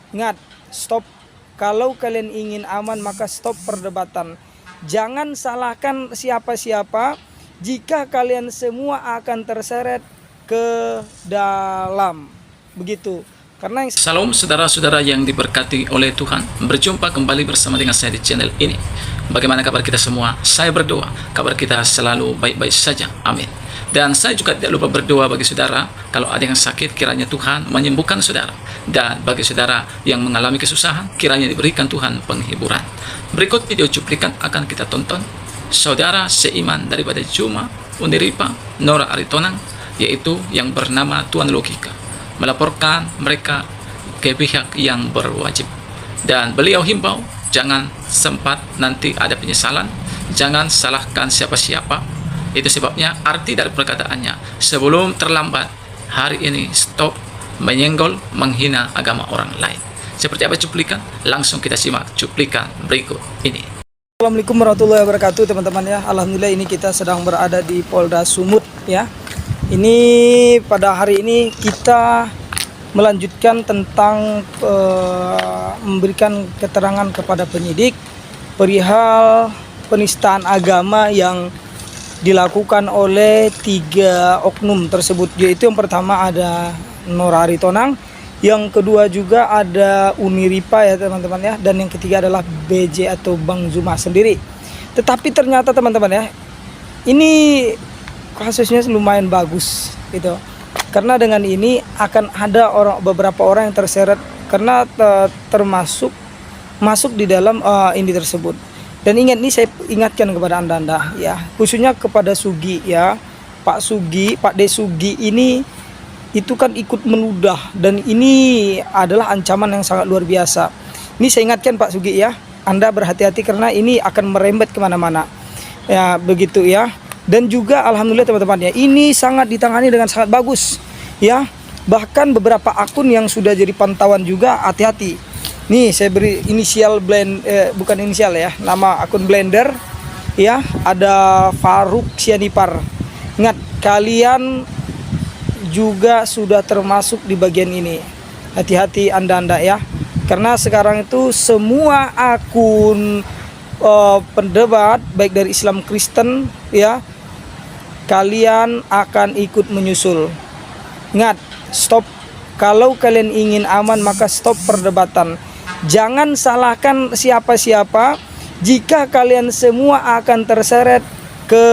Ingat, stop. Kalau kalian ingin aman maka stop perdebatan. Jangan salahkan siapa-siapa jika kalian semua akan terseret ke dalam. Begitu. Karena yang Salam saudara-saudara yang diberkati oleh Tuhan. Berjumpa kembali bersama dengan saya di channel ini. Bagaimana kabar kita semua? Saya berdoa kabar kita selalu baik-baik saja. Amin. Dan saya juga tidak lupa berdoa bagi saudara. Kalau ada yang sakit, kiranya Tuhan menyembuhkan saudara. Dan bagi saudara yang mengalami kesusahan, kiranya diberikan Tuhan penghiburan. Berikut video cuplikan akan kita tonton. Saudara seiman daripada Juma Uniripa Nora Aritonang, yaitu yang bernama Tuan Logika, melaporkan mereka ke pihak yang berwajib. Dan beliau himbau, jangan sempat nanti ada penyesalan, jangan salahkan siapa-siapa. Itu sebabnya arti dari perkataannya, sebelum terlambat, hari ini stop menyenggol, menghina agama orang lain. Seperti apa cuplikan? Langsung kita simak cuplikan berikut ini. Assalamualaikum warahmatullahi wabarakatuh teman-teman ya. Alhamdulillah ini kita sedang berada di Polda Sumut ya. Ini pada hari ini kita melanjutkan tentang memberikan keterangan kepada penyidik perihal penistaan agama yang dilakukan oleh 3 oknum tersebut, yaitu yang pertama ada Nora Aritonang, yang kedua juga ada Uniripa ya teman-teman ya, dan yang ketiga adalah BJ atau Bang Zuma sendiri. Tetapi ternyata teman-teman ya, ini kasusnya lumayan bagus gitu. Karena dengan ini akan ada beberapa orang yang terseret karena termasuk masuk di dalam ini tersebut. Dan ingat, ini saya ingatkan kepada anda ya, khususnya kepada Sugi ya, Pak Sugi, Pak De Sugi ini itu kan ikut meludah, dan ini adalah ancaman yang sangat luar biasa. Ini saya ingatkan Pak Sugi ya, Anda berhati-hati karena ini akan merembet kemana-mana ya, begitu ya. Dan juga alhamdulillah teman-teman ya, ini sangat ditangani dengan sangat bagus ya. Bahkan beberapa akun yang sudah jadi pantauan juga, hati-hati. Nih saya beri inisial bukan inisial ya, nama akun Blender ya, ada Faruk Sianipar. Ingat, kalian juga sudah termasuk di bagian ini. Hati-hati anda ya, karena sekarang itu semua akun pendebat baik dari Islam Kristen ya, kalian akan ikut menyusul. Ingat, stop. Kalau kalian ingin aman maka stop perdebatan. Jangan salahkan siapa-siapa jika kalian semua akan terseret ke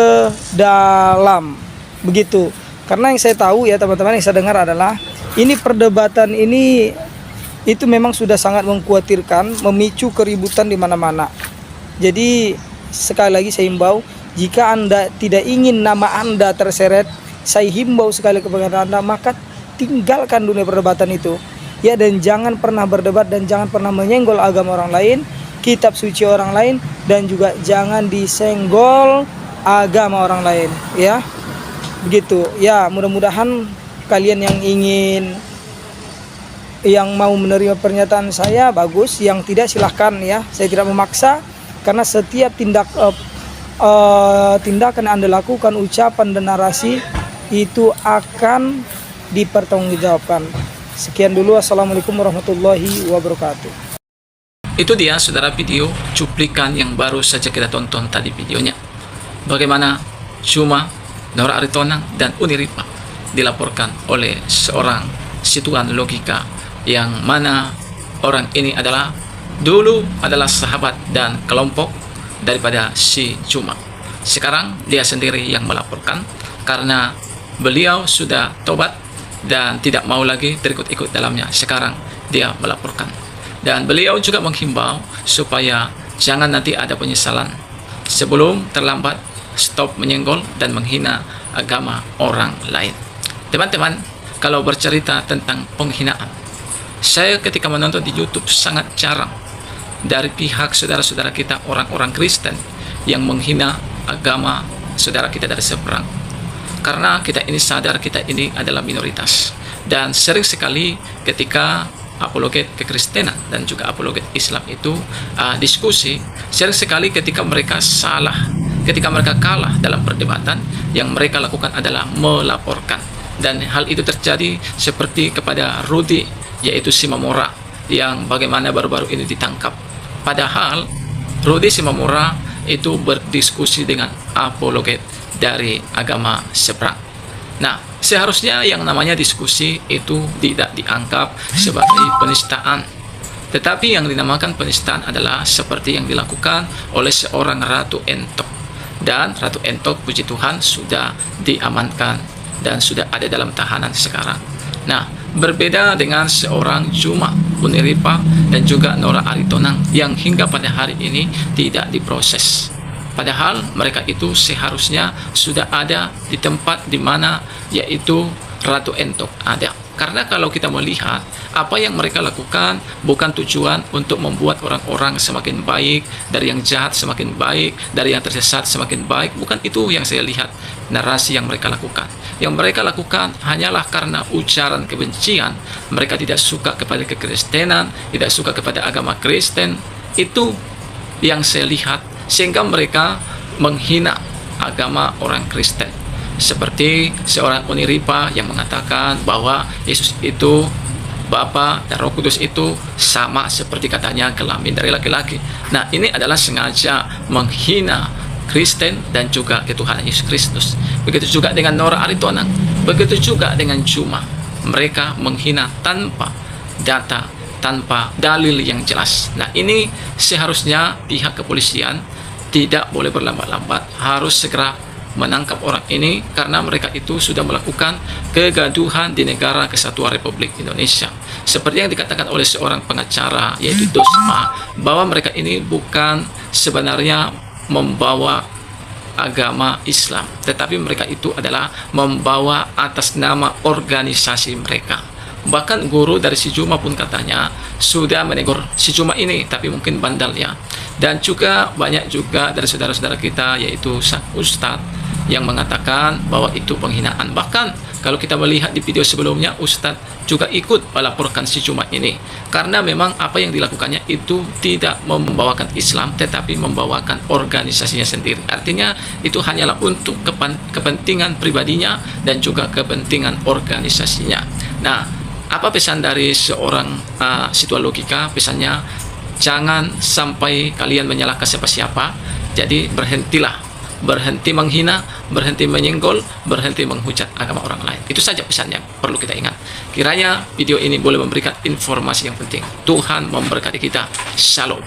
dalam. Begitu. Karena yang saya tahu ya teman-teman, yang saya dengar adalah ini perdebatan ini itu memang sudah sangat mengkhawatirkan, memicu keributan di mana-mana. Jadi sekali lagi saya himbau, jika Anda tidak ingin nama Anda terseret, saya himbau sekali kepada Anda, maka tinggalkan dunia perdebatan itu. Ya, dan jangan pernah berdebat dan jangan pernah menyenggol agama orang lain, kitab suci orang lain, dan juga jangan disenggol agama orang lain ya. Begitu ya, mudah-mudahan kalian yang mau menerima pernyataan saya bagus, yang tidak silahkan ya. Saya tidak memaksa, karena setiap tindakan yang Anda lakukan, ucapan dan narasi itu akan dipertanggungjawabkan. Sekian dulu, assalamualaikum warahmatullahi wabarakatuh. Itu dia saudara video cuplikan yang baru saja kita tonton tadi videonya. Bagaimana Juma, Nora Aritonang, dan Uniripa dilaporkan oleh seorang Tuan Logika, yang mana orang ini dulu adalah sahabat dan kelompok daripada si Juma. Sekarang dia sendiri yang melaporkan karena beliau sudah tobat dan tidak mau lagi terikut-ikut dalamnya. Sekarang dia melaporkan. Dan beliau juga menghimbau supaya jangan nanti ada penyesalan. Sebelum terlambat, stop menyenggol dan menghina agama orang lain. Teman-teman, kalau bercerita tentang penghinaan, saya ketika menonton di YouTube sangat jarang dari pihak saudara-saudara kita orang-orang Kristen yang menghina agama saudara kita dari seberang. Karena kita ini sadar kita ini adalah minoritas. Dan sering sekali ketika apologet kekristenan dan juga apologet Islam itu diskusi, sering sekali ketika mereka salah, ketika mereka kalah dalam perdebatan, yang mereka lakukan adalah melaporkan. Dan hal itu terjadi seperti kepada Rudy, yaitu Simamora, yang bagaimana baru-baru ini ditangkap. Padahal Rudy Simamura itu berdiskusi dengan apologet dari agama seberang. Nah, seharusnya yang namanya diskusi itu tidak dianggap sebagai penistaan. Tetapi yang dinamakan penistaan adalah seperti yang dilakukan oleh seorang Ratu Entok. Dan Ratu Entok, puji Tuhan, sudah diamankan dan sudah ada dalam tahanan sekarang. Nah, berbeda dengan seorang Juma Uniripa dan juga Nora Aritonang yang hingga pada hari ini tidak diproses. Padahal mereka itu seharusnya sudah ada di tempat di mana yaitu Ratu Entok ada. Karena kalau kita melihat apa yang mereka lakukan bukan tujuan untuk membuat orang-orang semakin baik, dari yang jahat semakin baik, dari yang tersesat semakin baik. Bukan itu yang saya lihat narasi yang mereka lakukan. Yang mereka lakukan hanyalah karena ujaran kebencian. Mereka tidak suka kepada kekristenan, tidak suka kepada agama Kristen. Itu yang saya lihat, sehingga mereka menghina agama orang Kristen. Seperti seorang Uniripa yang mengatakan bahwa Yesus itu Bapa dan Roh Kudus itu sama seperti katanya kelamin dari laki-laki. Nah, ini adalah sengaja menghina Kristen dan juga ketuhanan Yesus Kristus. Begitu juga dengan Nora Aritonang, begitu juga dengan Juma. Mereka menghina tanpa data, tanpa dalil yang jelas. Nah, ini seharusnya pihak kepolisian tidak boleh berlambat-lambat, harus segera menangkap orang ini karena mereka itu sudah melakukan kegaduhan di negara Kesatuan Republik Indonesia. Seperti yang dikatakan oleh seorang pengacara yaitu Dosma, bahwa mereka ini bukan sebenarnya membawa agama Islam, tetapi mereka itu adalah membawa atas nama organisasi mereka. Bahkan guru dari si Juma pun katanya sudah menegur si Juma ini, tapi mungkin bandal ya. Dan juga banyak juga dari saudara-saudara kita yaitu Ustadz yang mengatakan bahwa itu penghinaan. Bahkan kalau kita melihat di video sebelumnya, Ustadz juga ikut melaporkan si Juma ini karena memang apa yang dilakukannya itu tidak membawakan Islam, tetapi membawakan organisasinya sendiri. Artinya itu hanyalah untuk kepentingan pribadinya dan juga kepentingan organisasinya. Nah, apa pesan dari seorang Situal Logika? Pesannya, jangan sampai kalian menyalahkan siapa-siapa. Jadi berhentilah, berhenti menghina, berhenti menyenggol, berhenti menghujat agama orang lain. Itu saja pesannya perlu kita ingat. Kiranya video ini boleh memberikan informasi yang penting. Tuhan memberkati kita. Shalom.